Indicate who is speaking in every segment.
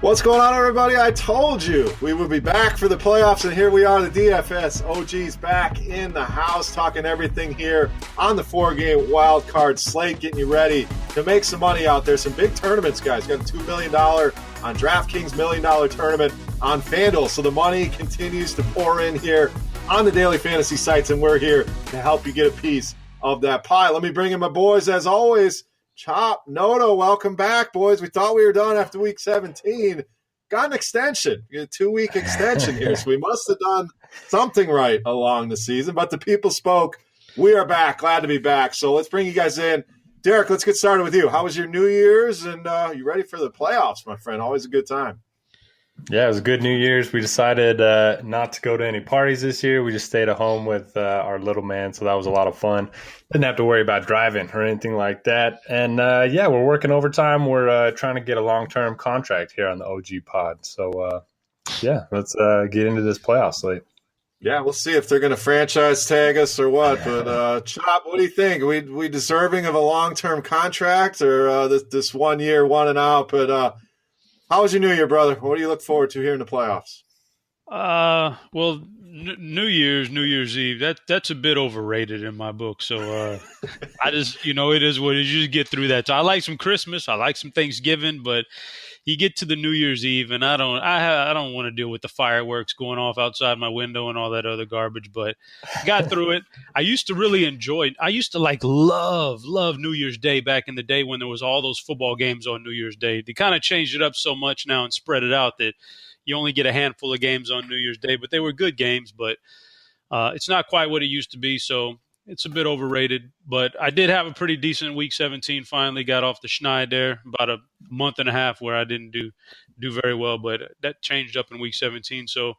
Speaker 1: What's going on, everybody? I told you we would be back for the playoffs, and here we are, the DFS OGs back in the house, talking everything here on the 4-game Wildcard slate, getting you ready to make some money out there. Some big tournaments, guys. Got a $2 million on DraftKings, $1 million tournament on FanDuel, so the money continues to pour in here on the daily fantasy sites, and we're here to help you get a piece of that pie. Let me bring in my boys, as always. Chop, Noto, welcome back, boys. We thought we were done after week 17. Got an extension, a 2-week extension here, so we must have done something right along the season. But the people spoke. We are back. Glad to be back. So let's bring you guys in. Derek, let's get started with you. How was your New Year's? And you ready for the playoffs, my friend? Always a good time.
Speaker 2: Yeah, it was a good New Year's. We decided not to go to any parties this year. We just stayed at home with our little man, so that was a lot of fun. Didn't have to worry about driving or anything like that. And, yeah, we're working overtime. We're trying to get a long-term contract here on the OG pod. So, yeah, let's get into this playoff slate.
Speaker 1: Yeah, we'll see if they're going to franchise tag us or what. But, Chop, what do you think? Are we deserving of a long-term contract or this 1 year, one and out? But how was your New Year, brother? What do you look forward to here in the playoffs?
Speaker 3: Well, New Year's Eve, that's a bit overrated in my book. So I just, it is what it is. You just get through that. So I like some Christmas. I like some Thanksgiving, but you get to the New Year's Eve, and I don't want to deal with the fireworks going off outside my window and all that other garbage. But got through it. I used to really enjoy it. I used to love New Year's Day back in the day when there was all those football games on New Year's Day. They kind of changed it up so much now and spread it out that you only get a handful of games on New Year's Day, but they were good games. But it's not quite what it used to be, so it's a bit overrated. But I did have a pretty decent Week 17. Finally got off the schneid there, about a month and a half where I didn't do very well, but that changed up in Week 17. So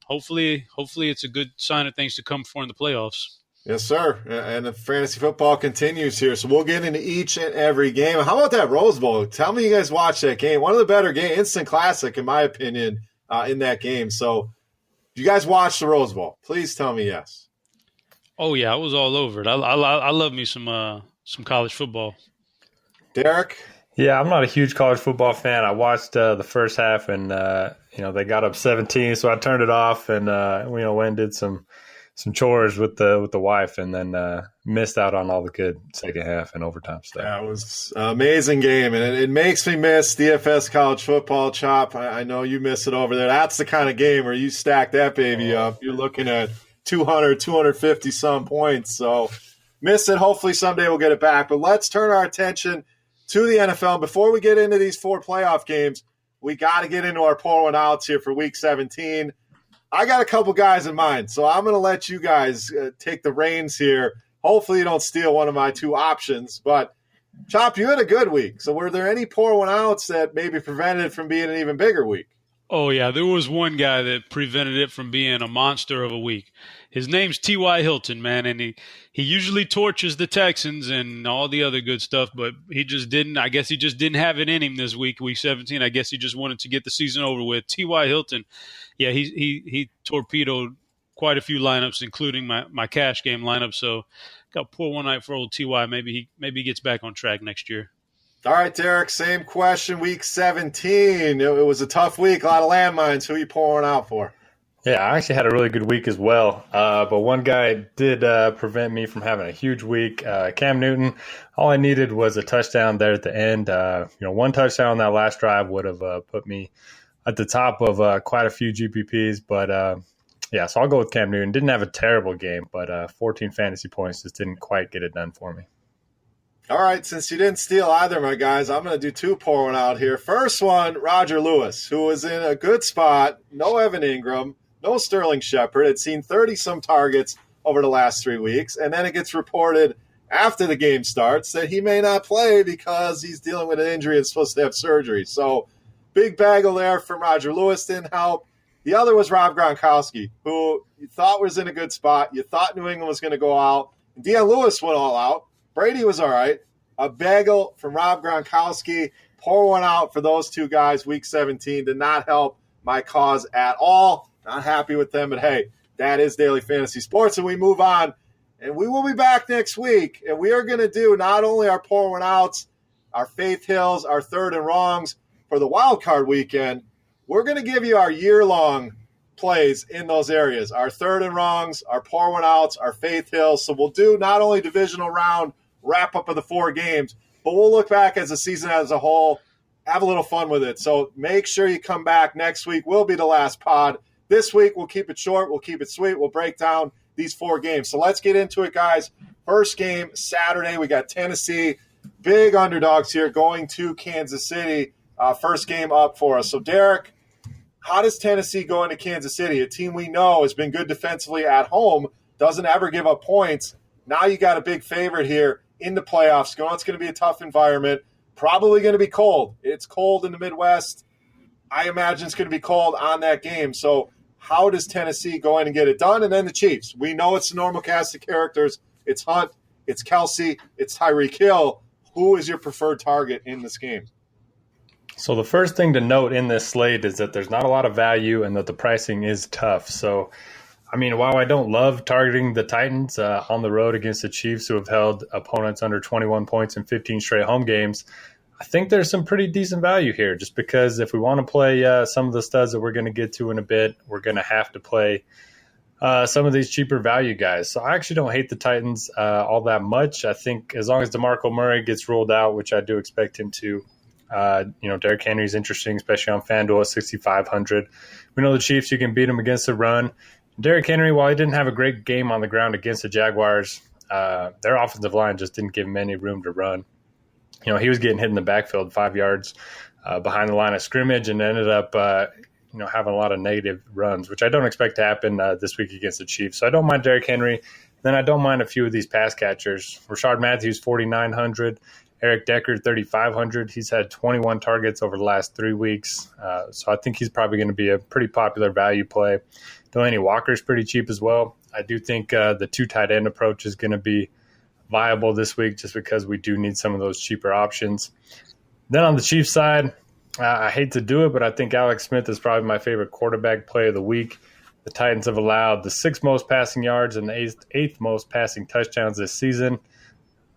Speaker 3: hopefully it's a good sign of things to come for in the playoffs.
Speaker 1: Yes, sir. And the fantasy football continues here. So we'll get into each and every game. How about that Rose Bowl? Tell me you guys watched that game. One of the better games, instant classic, in my opinion, in that game. So you guys watched the Rose Bowl? Please tell me yes.
Speaker 3: Oh, yeah. I was all over it. I love me some college football.
Speaker 1: Derek?
Speaker 2: Yeah, I'm not a huge college football fan. I watched the first half, and, they got up 17, so I turned it off and, went and did some chores with the wife, and then missed out on all the good second half and overtime stuff.
Speaker 1: Yeah, it was an amazing game, and it makes me miss DFS college football. Chop, I know you miss it over there. That's the kind of game where you stack that baby up. You're looking at 200, 250 some points. So miss it. Hopefully someday we'll get it back. But let's turn our attention to the NFL. Before we get into these 4 playoff games, we got to get into our pour one outs here for Week 17. I got a couple guys in mind, so I'm going to let you guys take the reins here. Hopefully you don't steal one of my 2 options. But, Chop, you had a good week. So were there any pour one outs that maybe prevented it from being an even bigger week?
Speaker 3: Oh, yeah. There was one guy that prevented it from being a monster of a week. His name's T.Y. Hilton, man, and he usually torches the Texans and all the other good stuff, but he just didn't. I guess he just didn't have it in him this week, Week 17. I guess he just wanted to get the season over with. T.Y. Hilton, yeah, he torpedoed quite a few lineups, including my cash game lineup, so got pour one night for old T.Y. Maybe he gets back on track next year.
Speaker 1: All right, Derek, same question, Week 17. It was a tough week, a lot of landmines. Who are you pouring out for?
Speaker 2: Yeah, I actually had a really good week as well, but one guy did prevent me from having a huge week. Cam Newton, all I needed was a touchdown there at the end. One touchdown on that last drive would have put me at the top of quite a few GPPs, but so I'll go with Cam Newton. Didn't have a terrible game, but 14 fantasy points just didn't quite get it done for me.
Speaker 1: All right, since you didn't steal either, my guys, I'm going to do 2 pour one out here. First one, Roger Lewis, who was in a good spot. No Evan Ingram, no Sterling Shepard. Had seen 30-some targets over the last 3 weeks, and then it gets reported after the game starts that he may not play because he's dealing with an injury and is supposed to have surgery. So big bagel there from Roger Lewis, didn't help. The other was Rob Gronkowski, who you thought was in a good spot. You thought New England was going to go out. Deion Lewis went all out. Brady was all right. A bagel from Rob Gronkowski. Pour one out for those 2 guys. Week 17 did not help my cause at all. Not happy with them, but hey, that is Daily Fantasy Sports, and we move on. And we will be back next week, and we are going to do not only our pour one outs, our Faith Hills, our third and wrongs for the wild card weekend. We're going to give you our year-long plays in those areas, our third and wrongs, our pour one outs, our Faith Hills. So we'll do not only divisional round wrap-up of the 4 games, but we'll look back as a season as a whole, have a little fun with it. So make sure you come back next week. Will be the last pod. This week, we'll keep it short. We'll keep it sweet. We'll break down these 4 games. So let's get into it, guys. First game, Saturday, we got Tennessee. Big underdogs here going to Kansas City. First game up for us. So, Derek, how does Tennessee go into Kansas City? A team we know has been good defensively at home, doesn't ever give up points. Now you got a big favorite here in the playoffs. It's going to be a tough environment. Probably going to be cold. It's cold in the Midwest. I imagine it's going to be cold on that game. So how does Tennessee go in and get it done? And then the Chiefs. We know it's a normal cast of characters. It's Hunt, it's Kelsey, it's Tyreek Hill. Who is your preferred target in this game?
Speaker 2: So the first thing to note in this slate is that there's not a lot of value and that the pricing is tough. So, I mean, while I don't love targeting the Titans on the road against the Chiefs, who have held opponents under 21 points in 15 straight home games, I think there's some pretty decent value here, just because if we want to play some of the studs that we're going to get to in a bit, we're going to have to play some of these cheaper value guys. So I actually don't hate the Titans all that much. I think as long as DeMarco Murray gets ruled out, which I do expect him to, Derrick Henry is interesting, especially on FanDuel at 6,500. We know the Chiefs, you can beat them against the run. Derrick Henry, while he didn't have a great game on the ground against the Jaguars, their offensive line just didn't give him any room to run. He was getting hit in the backfield 5 yards behind the line of scrimmage and ended up, having a lot of negative runs, which I don't expect to happen this week against the Chiefs. So I don't mind Derrick Henry. Then I don't mind a few of these pass catchers. Rashard Matthews, 4,900. Eric Decker, 3,500. He's had 21 targets over the last 3 weeks. So I think he's probably going to be a pretty popular value play. Delaney Walker's pretty cheap as well. I do think the 2 tight end approach is going to be viable this week just because we do need some of those cheaper options. Then on the Chiefs side, I hate to do it, but I think Alex Smith is probably my favorite quarterback play of the week. The Titans have allowed the 6th most passing yards and the 8th most passing touchdowns this season.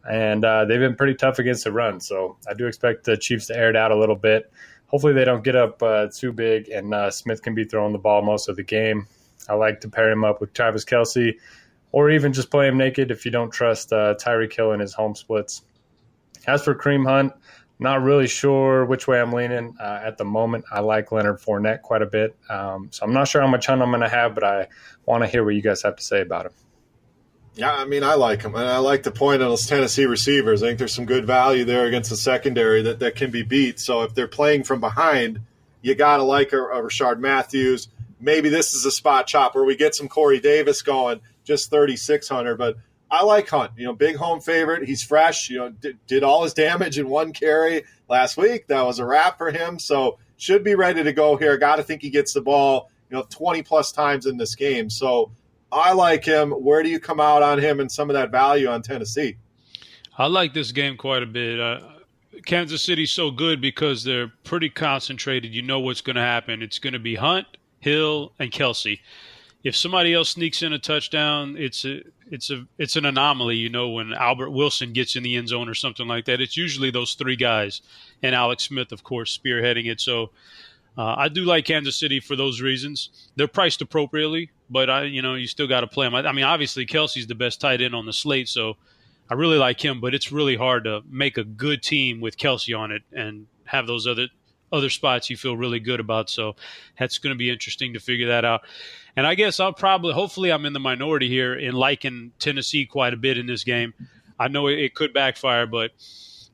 Speaker 2: And they've been pretty tough against the run. So I do expect the Chiefs to air it out a little bit. Hopefully they don't get up too big, and Smith can be throwing the ball most of the game. I like to pair him up with Travis Kelce, or even just play him naked if you don't trust Tyreek Hill in his home splits. As for Kareem Hunt, not really sure which way I'm leaning at the moment. I like Leonard Fournette quite a bit. So I'm not sure how much Hunt I'm going to have, but I want to hear what you guys have to say about him.
Speaker 1: Yeah, I mean, I like him. And I like the point on those Tennessee receivers. I think there's some good value there against the secondary that can be beat. So if they're playing from behind, you got to like a Rashard Matthews. Maybe this is a spot chop where we get some Corey Davis going, just 3,600. But I like Hunt. Big home favorite. He's fresh. Did all his damage in 1 carry last week. That was a wrap for him. So should be ready to go here. Got to think he gets the ball, 20-plus times in this game. So I like him. Where do you come out on him and some of that value on Tennessee?
Speaker 3: I like this game quite a bit. Kansas City's so good because they're pretty concentrated. You know what's going to happen. It's going to be Hunt, Hill, and Kelsey. If somebody else sneaks in a touchdown, it's an anomaly. When Albert Wilson gets in the end zone or something like that, it's usually those 3 guys, and Alex Smith, of course, spearheading it. So I do like Kansas City for those reasons. They're priced appropriately, but you still got to play them. I mean, obviously Kelsey's the best tight end on the slate, so I really like him. But it's really hard to make a good team with Kelsey on it and have those other spots you feel really good about. So that's going to be interesting to figure that out. And I guess hopefully I'm in the minority here in liking Tennessee quite a bit in this game. I know it could backfire, but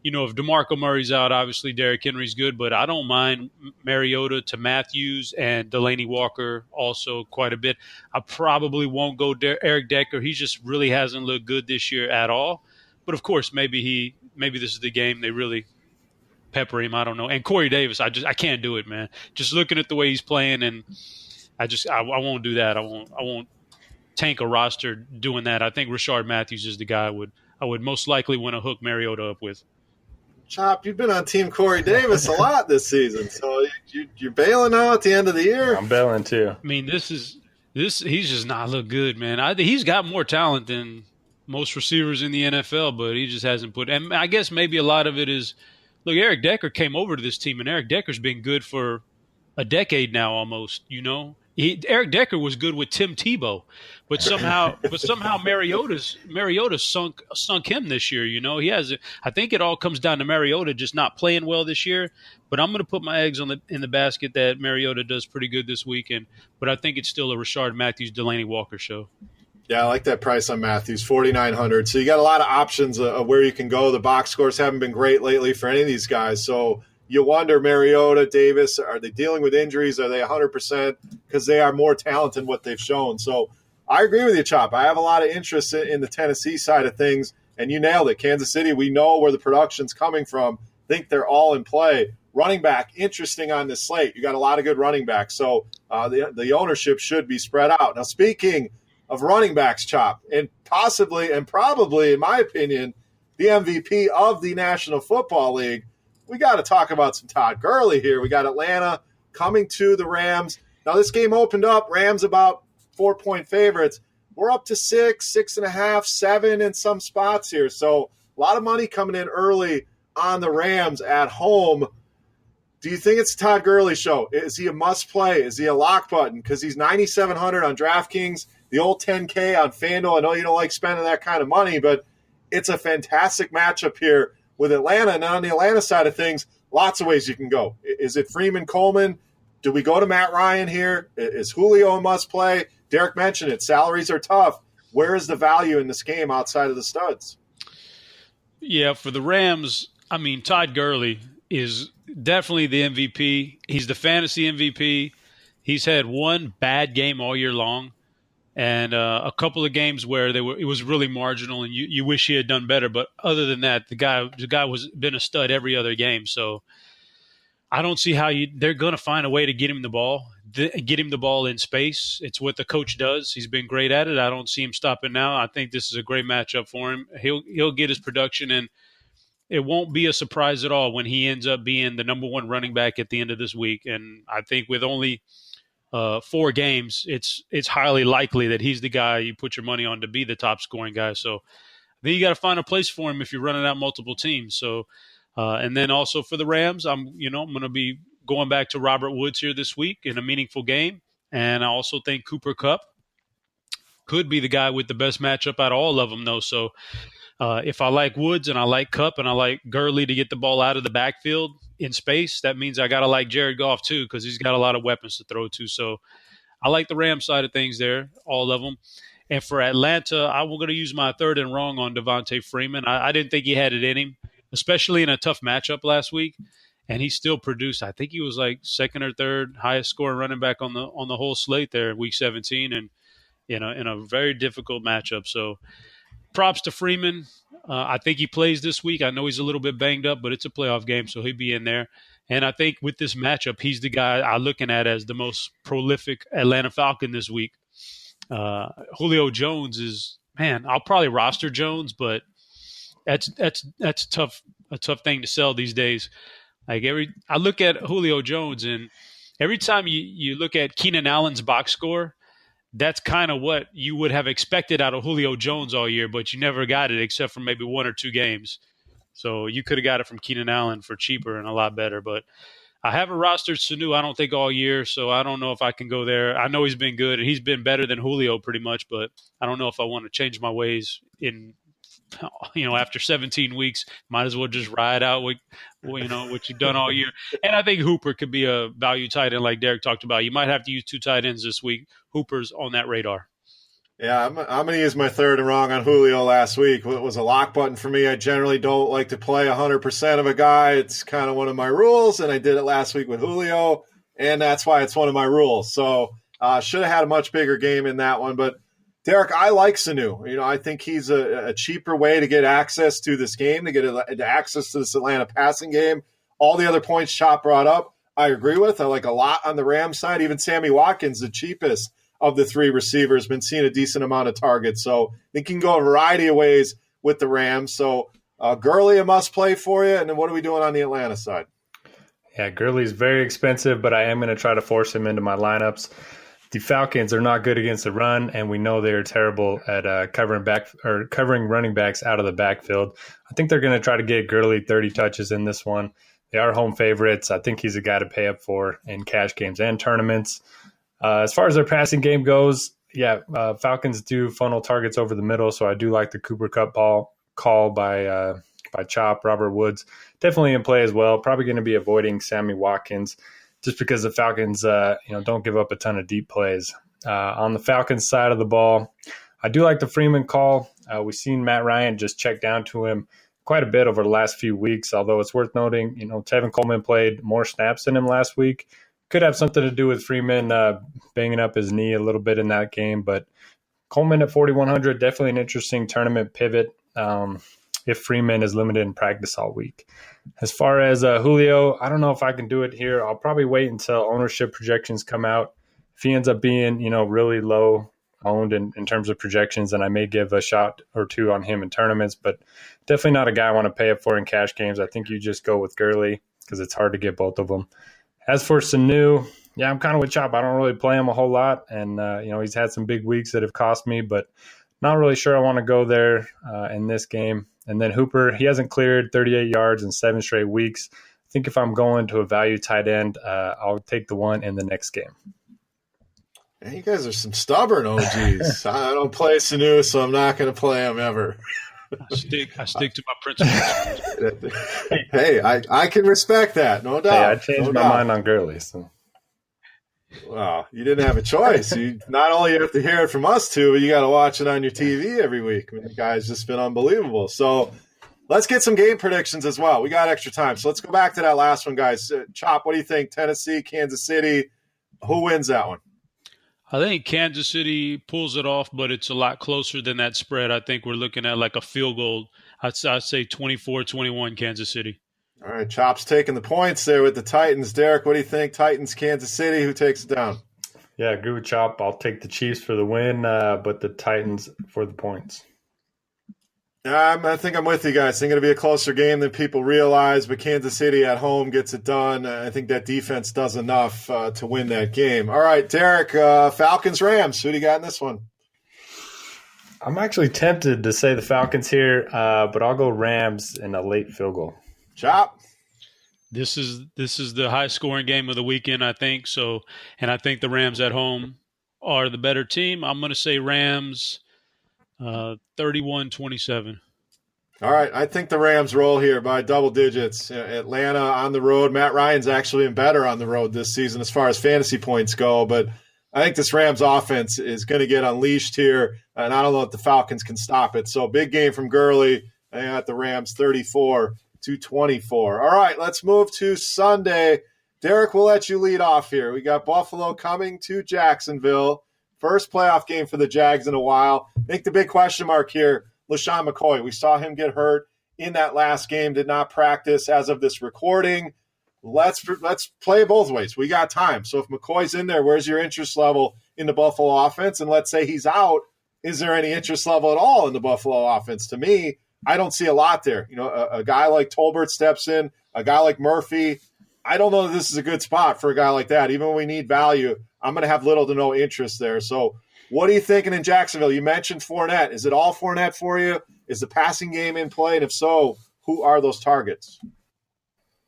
Speaker 3: if DeMarco Murray's out, obviously Derrick Henry's good, but I don't mind Mariota to Matthews and Delaney Walker also quite a bit. I probably won't go Eric Decker. He just really hasn't looked good this year at all. But of course, maybe this is the game they really pepper him. I don't know. And Corey Davis, I can't do it, man. Just looking at the way he's playing, and I won't do that. I won't tank a roster doing that. I think Rashard Matthews is the guy I would most likely want to hook Mariota up with.
Speaker 1: Chop, you've been on Team Corey Davis a lot this season, so you're bailing now at the end of the year.
Speaker 2: I'm bailing too.
Speaker 3: I mean, he's just not look good, man. He's got more talent than most receivers in the NFL, but he just hasn't put. And I guess maybe a lot of it is, look, Eric Decker came over to this team, and Eric Decker's been good for a decade now almost. Eric Decker was good with Tim Tebow, but somehow Mariota sunk him this year. I think it all comes down to Mariota just not playing well this year. But I'm going to put my eggs in the basket that Mariota does pretty good this weekend. But I think it's still a Rashard Matthews, Delaney Walker show.
Speaker 1: Yeah, I like that price on Matthews, 4,900. So you got a lot of options of where you can go. The box scores haven't been great lately for any of these guys. So you wonder, Mariota, Davis, are they dealing with injuries? Are they 100%? Because they are more talented than what they've shown. So I agree with you, Chop. I have a lot of interest in the Tennessee side of things, and you nailed it. Kansas City, we know where the production's coming from. Think they're all in play. Running back, interesting on this slate. You got a lot of good running backs. So the ownership should be spread out. Now, speaking of running backs, Chop, and possibly and probably, in my opinion, the MVP of the National Football League, we got to talk about some Todd Gurley here. We got Atlanta coming to the Rams. Now, this game opened up, Rams about 4-point favorites. We're up to 6, 6.5, 7 in some spots here. So a lot of money coming in early on the Rams at home. Do you think it's Todd Gurley show? Is he a must play? Is he a lock button? Because he's 9,700 on DraftKings, the old 10K on FanDuel. I know you don't like spending that kind of money, but it's a fantastic matchup here with Atlanta. And on the Atlanta side of things, lots of ways you can go. Is it Freeman, Coleman? Do we go to Matt Ryan here? Is Julio a must play? Derek mentioned it. Salaries are tough. Where is the value in this game outside of the studs?
Speaker 3: Yeah, for the Rams, I mean, Todd Gurley is definitely the MVP. He's the fantasy MVP. He's had one bad game all year long, and a couple of games where it was really marginal, and you wish he had done better. But other than that, the guy was been a stud every other game. So I don't see how they're going to find a way to get him the ball in space. It's what the coach does. He's been great at it. I don't see him stopping now. I think this is a great matchup for him. He'll get his production, and it won't be a surprise at all when he ends up being the number one running back at the end of this week. And I think with only 4 games, it's highly likely that he's the guy you put your money on to be the top scoring guy. So I think you got to find a place for him if you're running out multiple teams. So and then also for the Rams, I'm going to be going back to Robert Woods here this week in a meaningful game. And I also think Cooper Kupp could be the guy with the best matchup out of all of them, though. So if I like Woods and I like Kupp and I like Gurley to get the ball out of the backfield in space, that means I got to like Jared Goff too, because he's got a lot of weapons to throw to. So I like the Rams side of things there, all of them. And for Atlanta, I'm going to use my third and wrong on Devontae Freeman. I didn't think he had it in him, especially in a tough matchup last week. And he still produced. I think he was like second or third highest scoring running back on the whole slate there in Week 17, and in a very difficult matchup. So props to Freeman. I think he plays this week. I know he's a little bit banged up, but it's a playoff game, so he'll be in there. And I think with this matchup, he's the guy I'm looking at as the most prolific Atlanta Falcon this week. Julio Jones is, man, I'll probably roster Jones, but that's a tough thing to sell these days. Like I look at Julio Jones, and every time you look at Keenan Allen's box score, that's kind of what you would have expected out of Julio Jones all year, but you never got it except for maybe 1 or 2 games. So you could have got it from Keenan Allen for cheaper and a lot better. But I haven't rostered Sanu, I don't think, all year, so I don't know if I can go there. I know he's been good, and he's been better than Julio pretty much, but I don't know if I want to change my ways after 17 weeks. Might as well just ride out what you've done all year. And I think Hooper could be a value tight end like Derek talked about. You might have to use 2 tight ends this week. Hooper's on that radar.
Speaker 1: Yeah, I'm going to use my third and wrong on Julio last week. It was a lock button for me. I generally don't like to play 100% of a guy. It's kind of one of my rules, and I did it last week with Julio, and that's why it's one of my rules. So should have had a much bigger game in that one. But Derek, I like Sanu. I think he's a cheaper way to get access to this game, to get access to this Atlanta passing game. All the other points Chop brought up, I agree with. I like a lot on the Rams side. Even Sammy Watkins, the cheapest of the 3 receivers, been seeing a decent amount of targets. So I think you can go a variety of ways with the Rams. So Gurley, a must play for you. And then what are we doing on the Atlanta side?
Speaker 2: Yeah, Gurley's very expensive, but I am going to try to force him into my lineups. the Falcons are not good against the run, and we know they're terrible at covering running backs out of the backfield. I think they're going to try to get Gurley 30 touches in this one. They are home favorites. I think he's a guy to pay up for in cash games and tournaments. As far as their passing game goes, Falcons do funnel targets over the middle, so I do like the Cooper Kupp call by Chop. Robert Woods definitely in play as well. Probably going to be avoiding Sammy Watkins just because the Falcons don't give up a ton of deep plays. On the Falcons side of the ball, I do like the Freeman call. We've seen Matt Ryan just check down to him quite a bit over the last few weeks, although it's worth noting, Tevin Coleman played more snaps than him last week. Could have something to do with Freeman banging up his knee a little bit in that game, but Coleman at 4,100, definitely an interesting tournament pivot if Freeman is limited in practice all week. As far as Julio, I don't know if I can do it here. I'll probably wait until ownership projections come out. If he ends up being, really low owned in terms of projections, then I may give a shot or two on him in tournaments, but definitely not a guy I want to pay up for in cash games. I think you just go with Gurley because it's hard to get both of them. As for Sanu, I'm kind of with Chop. I don't really play him a whole lot, and he's had some big weeks that have cost me, but not really sure I want to go there in this game. And then Hooper, he hasn't cleared 38 yards in 7 straight weeks. I think if I'm going to a value tight end, I'll take the one in the next game.
Speaker 1: Man, you guys are some stubborn OGs. I don't play Sanu, so I'm not going to play him ever.
Speaker 3: I stick to my principles.
Speaker 1: Hey, I can respect that, no doubt.
Speaker 2: Hey, I changed my mind on Gurley. So.
Speaker 1: Well, you didn't have a choice. You not only have to hear it from us two, but you got to watch it on your TV every week. I mean, the guy's just been unbelievable. So let's get some game predictions as well. We got extra time. So let's go back to that last one, guys. Chop, what do you think? Tennessee, Kansas City. Who wins that one?
Speaker 3: I think Kansas City pulls it off, but it's a lot closer than that spread. I think we're looking at like a field goal. I'd say 24-21 Kansas City.
Speaker 1: All right, Chop's taking the points there with the Titans. Derek, what do you think? Titans, Kansas City, who takes it down?
Speaker 2: Yeah, I agree with Chop. I'll take the Chiefs for the win, but the Titans for the points.
Speaker 1: I think I'm with you guys. I think it'll be a closer game than people realize, but Kansas City at home gets it done. I think that defense does enough to win that game. All right, Derek, Falcons, Rams. Who do you got in this one?
Speaker 2: I'm actually tempted to say the Falcons here, but I'll go Rams in a late field goal.
Speaker 1: Chop.
Speaker 3: This is the high-scoring game of the weekend, I think. So, and I think the Rams at home are the better team. I'm going to say Rams 31-27.
Speaker 1: All right, I think the Rams roll here by double digits. Atlanta on the road. Matt Ryan's actually been better on the road this season as far as fantasy points go, but I think this Rams offense is going to get unleashed here, and I don't know if the Falcons can stop it. So big game from Gurley. I got the Rams 34-24. All right, let's move to Sunday. Derek, we'll let you lead off here. We got Buffalo coming to Jacksonville. First playoff game for the Jags in a while. I think the big question mark here, LaShawn McCoy. We saw him get hurt in that last game, did not practice as of this recording. Let's play both ways. We got time. So if McCoy's in there, where's your interest level in the Buffalo offense? And let's say he's out, is there any interest level at all in the Buffalo offense? To me, I don't see a lot there. A guy like Tolbert steps in, a guy like Murphy. I don't know that this is a good spot for a guy like that. Even when we need value, I'm going to have little to no interest there. So what are you thinking in Jacksonville? You mentioned Fournette. Is it all Fournette for you? Is the passing game in play? And if so, who are those targets?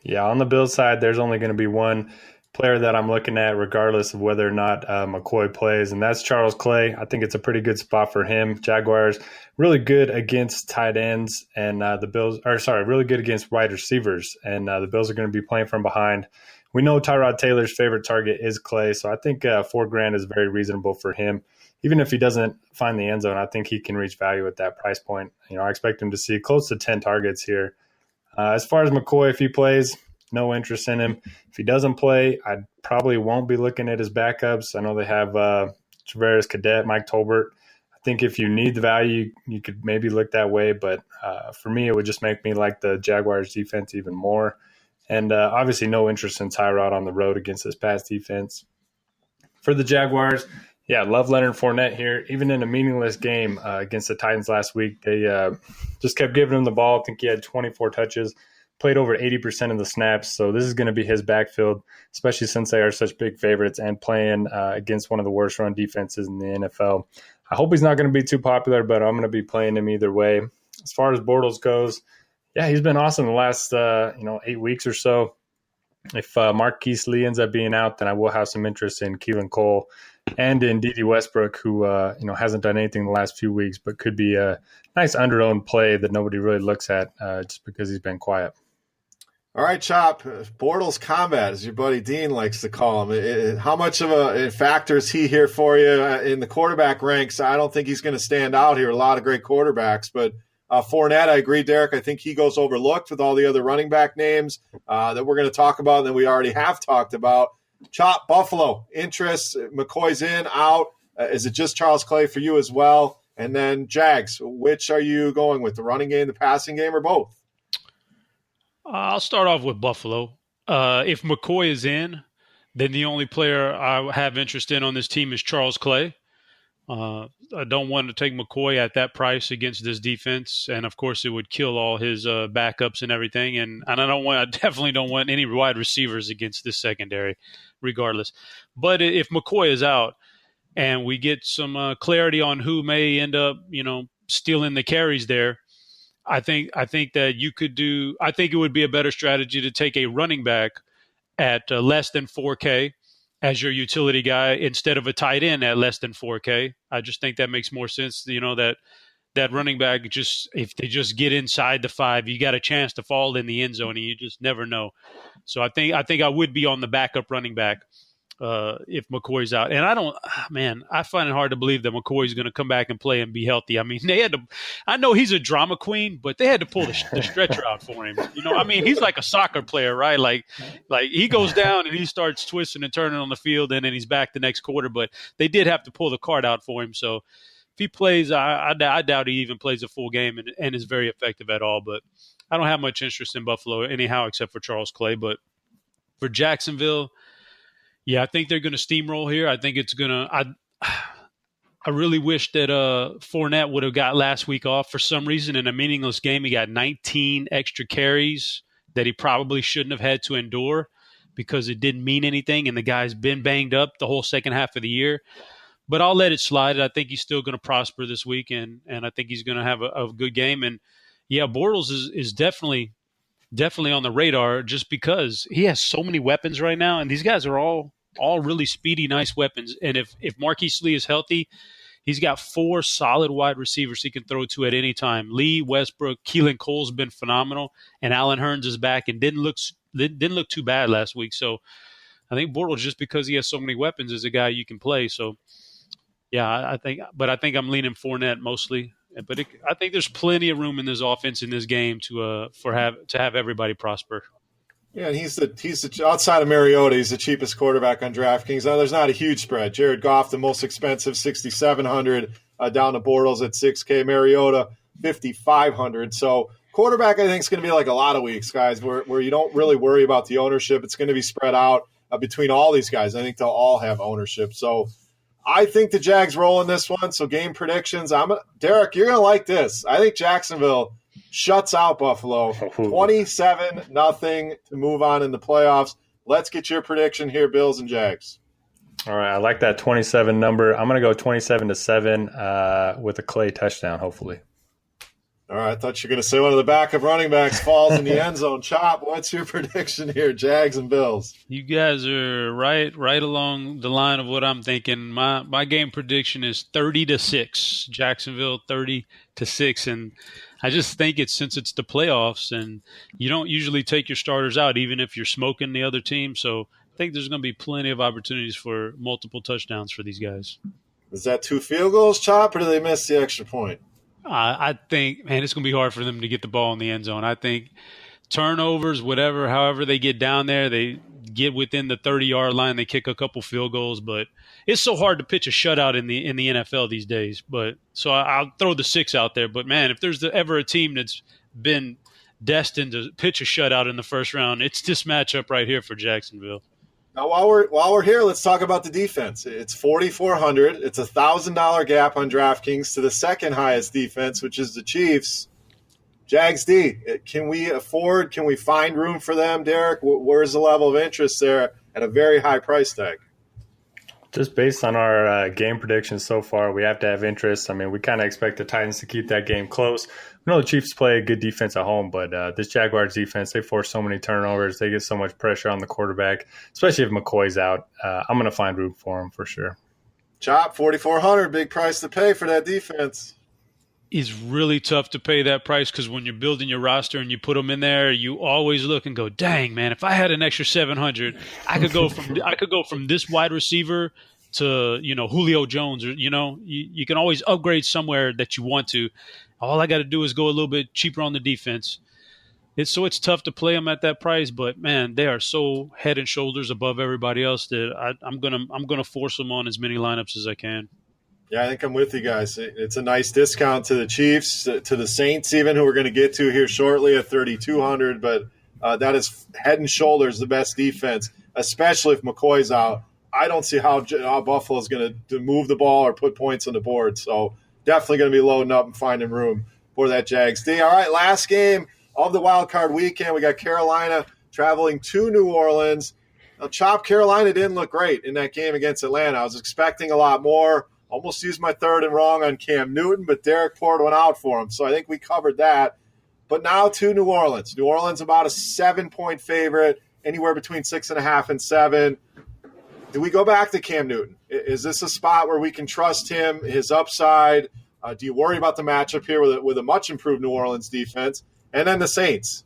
Speaker 2: Yeah, on the Bills side, there's only going to be one player that I'm looking at regardless of whether or not McCoy plays, and that's Charles Clay. I think it's a pretty good spot for him. Jaguars really good against tight ends, and really good against wide receivers, and the Bills are going to be playing from behind. We know Tyrod Taylor's favorite target is Clay, so I think $4,000 is very reasonable for him. Even if he doesn't find the end zone, I think he can reach value at that price point. I expect him to see close to 10 targets here. As far as McCoy, if he plays, no interest in him. If he doesn't play, I probably won't be looking at his backups. I know they have Travaris Cadet, Mike Tolbert. I think if you need the value, you could maybe look that way. But for me, it would just make me like the Jaguars defense even more. And obviously no interest in Tyrod on the road against this pass defense. For the Jaguars, yeah, love Leonard Fournette here. Even in a meaningless game against the Titans last week, they just kept giving him the ball. I think he had 24 touches, played over 80% of the snaps. So this is going to be his backfield, especially since they are such big favorites and playing against one of the worst run defenses in the NFL. I hope he's not going to be too popular, but I'm going to be playing him either way. As far as Bortles goes, yeah, he's been awesome the last 8 weeks or so. If Marquise Lee ends up being out, then I will have some interest in Keelan Cole and in D.D. Westbrook, who hasn't done anything the last few weeks, but could be a nice under-owned play that nobody really looks at just because he's been quiet.
Speaker 1: All right, Chop. Bortles combat, as your buddy Dean likes to call him. How much of a factor is he here for you in the quarterback ranks? I don't think he's going to stand out here. A lot of great quarterbacks, but Fournette, I agree, Derek. I think he goes overlooked with all the other running back names that we're going to talk about and that we already have talked about. Chop, Buffalo, interest. McCoy's in, out. Is it just Charles Clay for you as well? And then Jags, which are you going with, the running game, the passing game, or both?
Speaker 3: I'll start off with Buffalo. If McCoy is in, then the only player I have interest in on this team is Charles Clay. I don't want to take McCoy at that price against this defense, and of course it would kill all his backups and everything. And I definitely don't want any wide receivers against this secondary, regardless. But if McCoy is out and we get some clarity on who may end up, stealing the carries there, I think that you could do. I think it would be a better strategy to take a running back at less than 4K as your utility guy instead of a tight end at less than 4K. I just think that makes more sense. That running back, if they just get inside the 5, you got a chance to fall in the end zone, and you just never know. So I think I would be on the backup running back if McCoy's out. And I find it hard to believe that McCoy's going to come back and play and be healthy. I mean, I know he's a drama queen, but they had to pull the stretcher out for him. He's like a soccer player, right? Like he goes down and he starts twisting and turning on the field, and then he's back the next quarter. But they did have to pull the card out for him. So if he plays, I doubt he even plays a full game and is very effective at all. But I don't have much interest in Buffalo anyhow, except for Charles Clay. But for Jacksonville, yeah, I think they're going to steamroll here. I think it's going to I really wish that Fournette would have got last week off. For some reason, in a meaningless game, he got 19 extra carries that he probably shouldn't have had to endure because it didn't mean anything, and the guy's been banged up the whole second half of the year. But I'll let it slide. I think he's still going to prosper this week, and I think he's going to have a good game. And, yeah, Bortles is definitely on the radar just because he has so many weapons right now, and these guys are all really speedy, nice weapons. And if Marquise Lee is healthy, he's got 4 solid wide receivers he can throw to at any time. Lee, Westbrook, Keelan Cole's been phenomenal, and Allen Hurns is back and didn't look too bad last week. So I think Bortles, just because he has so many weapons, is a guy you can play. So yeah, I think I'm leaning Fournette mostly. But I think there's plenty of room in this offense in this game to have everybody prosper.
Speaker 1: Yeah, and he's the outside of Mariota, he's the cheapest quarterback on DraftKings. Now, there's not a huge spread. Jared Goff, the most expensive, $6,700, down to Bortles at $6K. Mariota, $5,500. So quarterback, I think, is going to be like a lot of weeks, guys, where you don't really worry about the ownership. It's going to be spread out between all these guys. I think they'll all have ownership. So I think the Jags roll in this one. So game predictions. Derek, you're going to like this. I think Jacksonville shuts out Buffalo, 27-0 to move on in the playoffs. Let's get your prediction here, Bills and Jags.
Speaker 2: All right, I like that 27 number. I'm going to go 27-7 with a Clay touchdown, hopefully.
Speaker 1: All right, I thought you were going to say one of the backup running backs falls in the end zone. Chop, what's your prediction here, Jags and Bills?
Speaker 3: You guys are right along the line of what I'm thinking. My game prediction is 30-6, Jacksonville 30-6, and I just think since it's the playoffs and you don't usually take your starters out even if you're smoking the other team. So I think there's going to be plenty of opportunities for multiple touchdowns for these guys.
Speaker 1: Is that 2 field goals, Chop, or do they miss the extra point?
Speaker 3: I think, man, it's going to be hard for them to get the ball in the end zone. I think turnovers, however they get down there, they get within the 30-yard line, they kick a couple field goals. But it's so hard to pitch a shutout in the NFL these days. But so I'll throw the 6 out there. But, man, if there's ever a team that's been destined to pitch a shutout in the first round, it's this matchup right here for Jacksonville.
Speaker 1: Now, while we're here, let's talk about the defense. It's $4,400. It's $1,000 gap on DraftKings to the second highest defense, which is the Chiefs. Jags D, can we find room for them, Derek? Where's the level of interest there at a very high price tag?
Speaker 2: Just based on our game predictions so far, we have to have interest. I mean, we kind of expect the Titans to keep that game close. We know the Chiefs play a good defense at home, but this Jaguars defense, they force so many turnovers. They get so much pressure on the quarterback, especially if McCoy's out. I'm going to find room for him for sure.
Speaker 1: Chop, $4,400, big price to pay for that defense.
Speaker 3: It's really tough to pay that price because when you're building your roster and you put them in there, you always look and go, "Dang, man! If I had an extra $700, I could go from this wide receiver to Julio Jones, or you can always upgrade somewhere that you want to. All I got to do is go a little bit cheaper on the defense. It's tough to play them at that price, but man, they are so head and shoulders above everybody else that I'm gonna force them on as many lineups as I can.
Speaker 1: Yeah, I think I'm with you guys. It's a nice discount to the Chiefs, to the Saints even, who we're going to get to here shortly at $3,200. But that is head and shoulders the best defense, especially if McCoy's out. I don't see how Buffalo's going to move the ball or put points on the board. So definitely going to be loading up and finding room for that Jags D. All right, last game of the wild card weekend. We got Carolina traveling to New Orleans. Now, Chop, Carolina didn't look great in that game against Atlanta. I was expecting a lot more. Almost used my third and wrong on Cam Newton, but Derek poured one out for him. So I think we covered that. But now to New Orleans. New Orleans about a 7-point favorite, anywhere between 6.5 and 7. Do we go back to Cam Newton? Is this a spot where we can trust him, his upside? Do you worry about the matchup here with a much improved New Orleans defense? And then the Saints.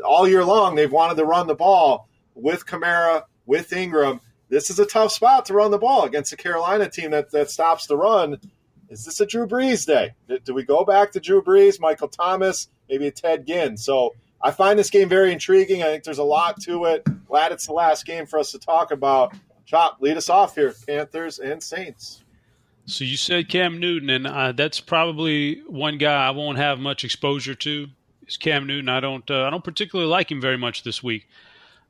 Speaker 1: All year long they've wanted to run the ball with Kamara, with Ingram. This is a tough spot to run the ball against a Carolina team that stops the run. Is this a Drew Brees day? Do we go back to Drew Brees, Michael Thomas, maybe a Ted Ginn? So I find this game very intriguing. I think there's a lot to it. Glad it's the last game for us to talk about. Chop, lead us off here, Panthers and Saints.
Speaker 3: So you said Cam Newton, and that's probably one guy I won't have much exposure to. Is Cam Newton? I don't particularly like him very much this week.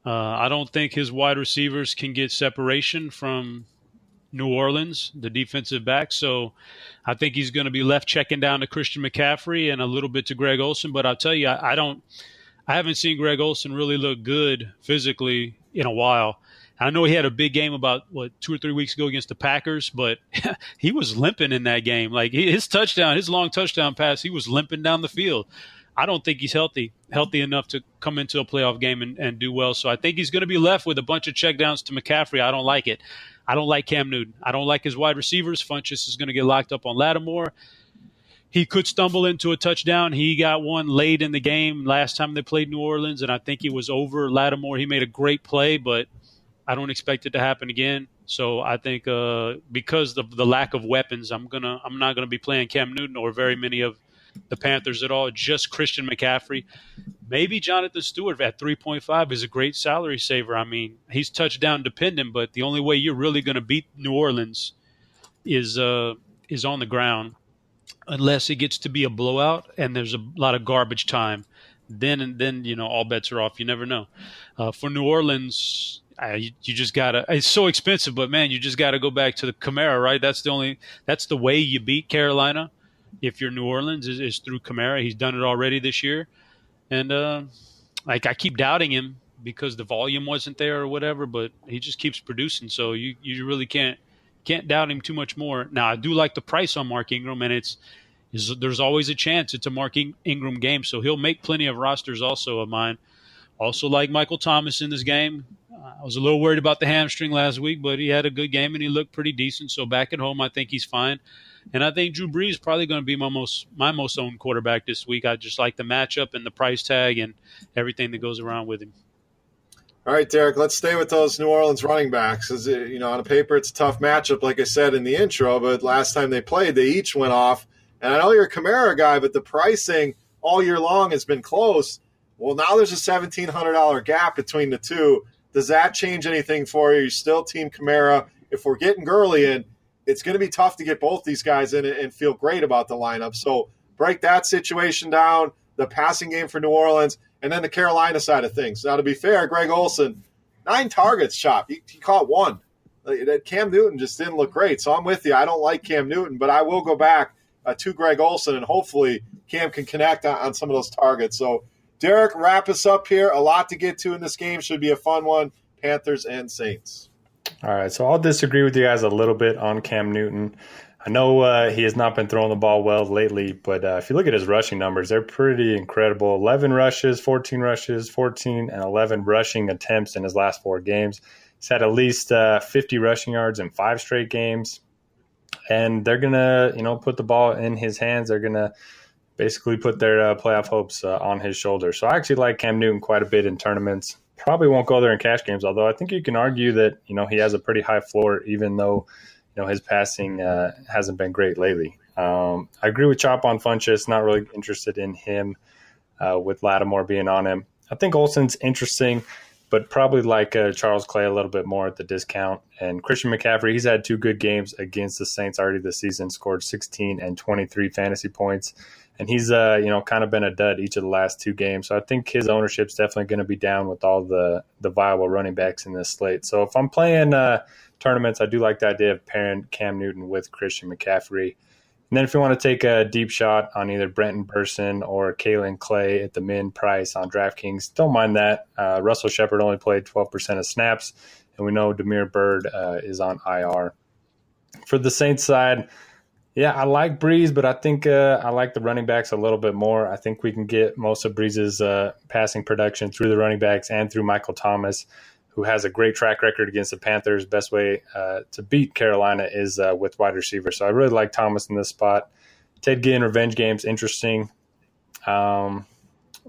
Speaker 3: I don't think his wide receivers can get separation from New Orleans, the defensive back. So I think he's going to be left checking down to Christian McCaffrey and a little bit to Greg Olsen. But I'll tell you, I haven't seen Greg Olsen really look good physically in a while. I know he had a big game about 2 or 3 weeks ago against the Packers, but he was limping in that game. Like his long touchdown pass, he was limping down the field. I don't think he's healthy enough to come into a playoff game and do well. So I think he's going to be left with a bunch of checkdowns to McCaffrey. I don't like it. I don't like Cam Newton. I don't like his wide receivers. Funchess is going to get locked up on Lattimore. He could stumble into a touchdown. He got one late in the game last time they played New Orleans, and I think he was over Lattimore. He made a great play, but I don't expect it to happen again. So I think because of the lack of weapons, I'm not gonna be playing Cam Newton or very many of the Panthers at all. Just Christian McCaffrey. Maybe Jonathan Stewart at 3.5 is a great salary saver. I mean, he's touchdown dependent, but the only way you're really going to beat New Orleans is on the ground, unless it gets to be a blowout and there's a lot of garbage time. Then all bets are off. You never know. For New Orleans, you just gotta. It's so expensive, but man, you just gotta go back to the Kamara, right? That's the way you beat Carolina. If you're New Orleans, is through Kamara. He's done it already this year, and I keep doubting him because the volume wasn't there or whatever, but he just keeps producing. So you really can't doubt him too much more. Now I do like the price on Mark Ingram, and there's always a chance it's a Mark Ingram game, so he'll make plenty of rosters also of mine. Also like Michael Thomas in this game. I was a little worried about the hamstring last week, but he had a good game and he looked pretty decent. So back at home, I think he's fine. And I think Drew Brees is probably going to be my most owned quarterback this week. I just like the matchup and the price tag and everything that goes around with him.
Speaker 1: All right, Derek, let's stay with those New Orleans running backs. On paper, it's a tough matchup, like I said in the intro, but last time they played, they each went off. And I know you're a Kamara guy, but the pricing all year long has been close. Well, now there's a $1,700 gap between the two. Does that change anything for you? You're still Team Kamara. If we're getting Gurley in, it's going to be tough to get both these guys in and feel great about the lineup. So break that situation down, the passing game for New Orleans, and then the Carolina side of things. Now, to be fair, Greg Olsen, 9 targets, Chop. He caught 1. Cam Newton just didn't look great. So I'm with you. I don't like Cam Newton, but I will go back to Greg Olsen, and hopefully Cam can connect on some of those targets. So, Derek, wrap us up here. A lot to get to in this game. Should be a fun one. Panthers and Saints.
Speaker 2: All right, so I'll disagree with you guys a little bit on Cam Newton. I know he has not been throwing the ball well lately, but if you look at his rushing numbers, they're pretty incredible. 11 rushes, 14 and 11 rushing attempts in his last 4 games. He's had at least 50 rushing yards in 5 straight games. And they're going to, put the ball in his hands. They're going to basically put their playoff hopes on his shoulders. So I actually like Cam Newton quite a bit in tournaments. Probably won't go there in cash games, although I think you can argue that, he has a pretty high floor, even though, his passing hasn't been great lately. I agree with Chop on Funchess. Not really interested in him with Lattimore being on him. I think Olsen's interesting, but probably like Charles Clay a little bit more at the discount. And Christian McCaffrey, he's had 2 good games against the Saints already this season, scored 16 and 23 fantasy points. And he's, kind of been a dud each of the last 2 games. So I think his ownership's definitely going to be down with all the viable running backs in this slate. So if I'm playing tournaments, I do like the idea of pairing Cam Newton with Christian McCaffrey. And then if you want to take a deep shot on either Brenton Burson or Kalen Clay at the min price on DraftKings, don't mind that. Russell Shepard only played 12% of snaps, and we know Damiere Byrd is on IR. For the Saints side, yeah, I like Breeze, but I think I like the running backs a little bit more. I think we can get most of Breeze's passing production through the running backs and through Michael Thomas, who has a great track record against the Panthers. Best way to beat Carolina is with wide receivers. So I really like Thomas in this spot. Ted Ginn revenge games, interesting. But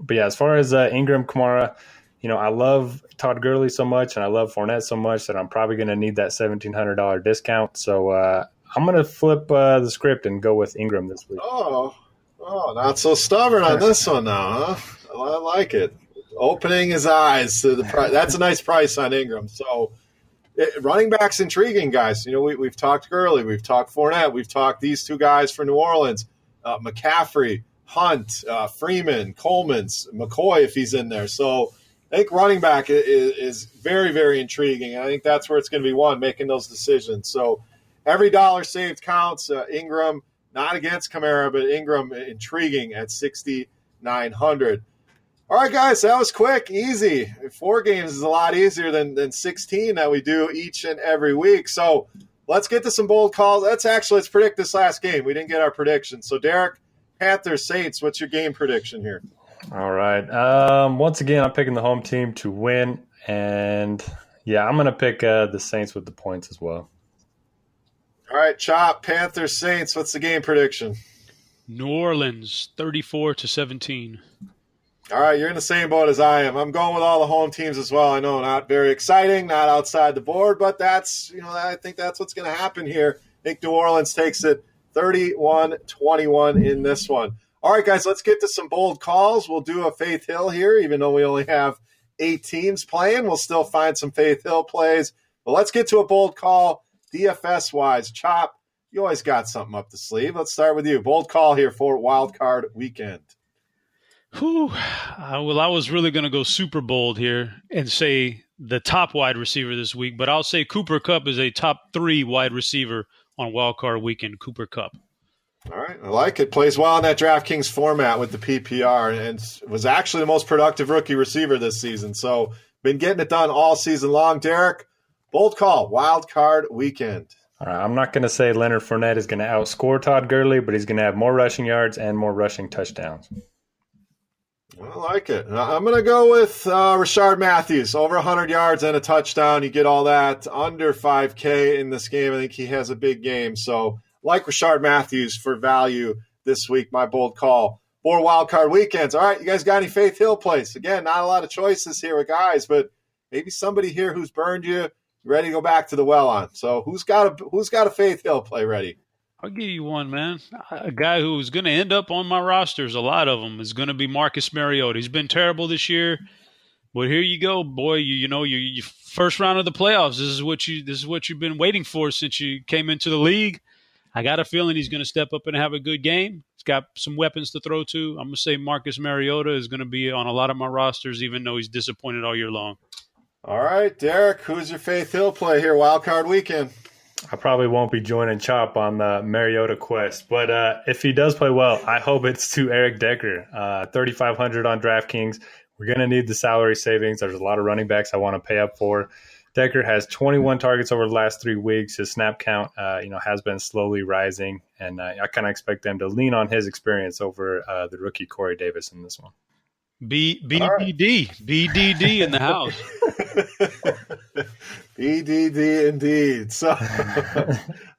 Speaker 2: yeah, as far as Ingram, Kamara, I love Todd Gurley so much and I love Fournette so much that I'm probably going to need that $1,700 discount. So I'm going to flip the script and go with Ingram this week.
Speaker 1: Oh, not so stubborn on this one now, huh? Well, I like it. Opening his eyes to the price. That's a nice price on Ingram. So running back's intriguing, guys. We've talked Gurley, we've talked Fournette, we've talked these 2 guys for New Orleans, McCaffrey, Hunt, Freeman, Coleman's, McCoy if he's in there. So I think running back is very, very intriguing. And I think that's where it's going to be won, making those decisions. So every dollar saved counts. Ingram, not against Kamara, but Ingram intriguing at 6,900. All right, guys, that was quick, easy. 4 games is a lot easier than 16 that we do each and every week. So let's get to some bold calls. Let's predict this last game. We didn't get our prediction. So, Derek, Panthers, Saints, what's your game prediction here?
Speaker 2: All right. Once again, I'm picking the home team to win. And, yeah, I'm going to pick the Saints with the points as well.
Speaker 1: All right, Chop, Panthers, Saints, what's the game prediction?
Speaker 3: New Orleans, 34-17.
Speaker 1: All right, you're in the same boat as I am. I'm going with all the home teams as well. I know, not very exciting, not outside the board, but that's, I think that's what's going to happen here. I think New Orleans takes it 31-21 in this one. All right, guys, let's get to some bold calls. We'll do a Faith Hill here, even though we only have 8 teams playing. We'll still find some Faith Hill plays. But let's get to a bold call, DFS-wise. Chop, you always got something up the sleeve. Let's start with you. Bold call here for Wildcard Weekend.
Speaker 3: Well, I was really going to go super bold here and say the top wide receiver this week, but I'll say Cooper Kupp is a top 3 wide receiver on Wildcard Weekend, Cooper Kupp.
Speaker 1: All right, I like it. Plays well in that DraftKings format with the PPR and was actually the most productive rookie receiver this season. So been getting it done all season long. Derek, bold call, Wildcard Weekend.
Speaker 2: All right, I'm not going to say Leonard Fournette is going to outscore Todd Gurley, but he's going to have more rushing yards and more rushing touchdowns.
Speaker 1: I like it. I'm going to go with Rashard Matthews, over 100 yards and a touchdown. You get all that under 5K in this game. I think he has a big game. So like Rashard Matthews for value this week, my bold call. 4 wildcard weekends. All right, you guys got any Faith Hill plays? Again, not a lot of choices here with guys, but maybe somebody here who's burned you, ready to go back to the well on. So who's got a Faith Hill play ready?
Speaker 3: I'll give you one, man. A guy who's going to end up on my rosters, a lot of them, is going to be Marcus Mariota. He's been terrible this year, but here you go, boy. You first round of the playoffs. This is what you've been waiting for since you came into the league. I got a feeling he's going to step up and have a good game. He's got some weapons to throw to. I'm going to say Marcus Mariota is going to be on a lot of my rosters, even though he's disappointed all year long.
Speaker 1: All right, Derek, who's your Faith Hill play here, Wildcard Weekend?
Speaker 2: I probably won't be joining Chop on the Mariota quest, but if he does play well, I hope it's to Eric Decker. 3,500 on DraftKings. We're going to need the salary savings. There's a lot of running backs I want to pay up for. Decker has 21 targets over the last 3 weeks. His snap count, has been slowly rising, and I kind of expect them to lean on his experience over the rookie Corey Davis in this one.
Speaker 3: BDD in the house.
Speaker 1: BDD indeed. So,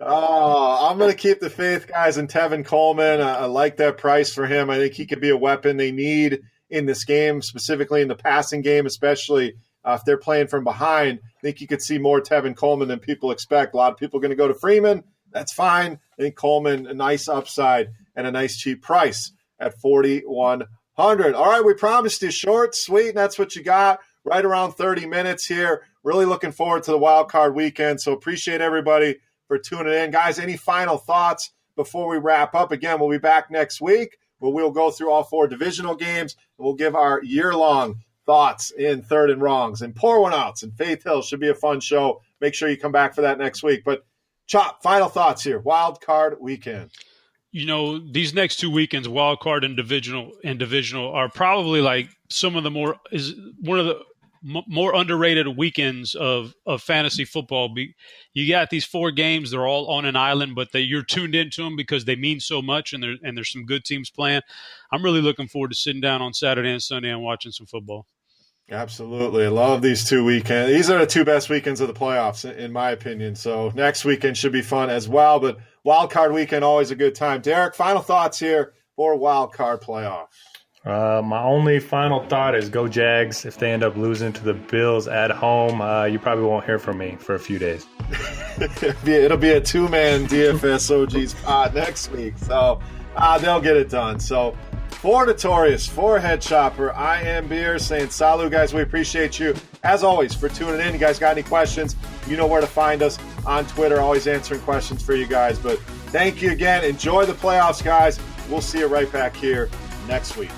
Speaker 1: I'm going to keep the faith, guys, in Tevin Coleman. I like that price for him. I think he could be a weapon they need in this game, specifically in the passing game, especially if they're playing from behind. I think you could see more Tevin Coleman than people expect. A lot of people are going to go to Freeman. That's fine. I think Coleman, a nice upside and a nice cheap price at 4,100. All right, we promised you short, sweet, and that's what you got. Right around 30 minutes here. Really looking forward to the wild card weekend, so appreciate everybody for tuning in. Guys, any final thoughts before we wrap up? Again, we'll be back next week where we'll go through all 4 divisional games, and we'll give our year-long thoughts in third and wrongs and pour one outs and Faith Hill. Should be a fun show. Make sure you come back for that next week. But Chop, final thoughts here. Wild card weekend.
Speaker 3: These next 2 weekends, wild card and divisional, are probably like one of the more underrated weekends of fantasy football. You got these 4 games; they're all on an island, but you're tuned into them because they mean so much, and there's some good teams playing. I'm really looking forward to sitting down on Saturday and Sunday and watching some football.
Speaker 1: Absolutely. I love these 2 weekends. These are the 2 best weekends of the playoffs, in my opinion. So next weekend should be fun as well. But wild card weekend, always a good time. Derek, final thoughts here for wild card playoffs.
Speaker 2: My only final thought is go Jags. If they end up losing to the Bills at home, you probably won't hear from me for a few days.
Speaker 1: It'll be a 2-man DFS OGs pod next week. So they'll get it done. So for Notorious, for Head Shopper, I am Beer saying salut, guys. We appreciate you, as always, for tuning in. You guys got any questions, you know where to find us on Twitter. Always answering questions for you guys. But thank you again. Enjoy the playoffs, guys. We'll see you right back here next week.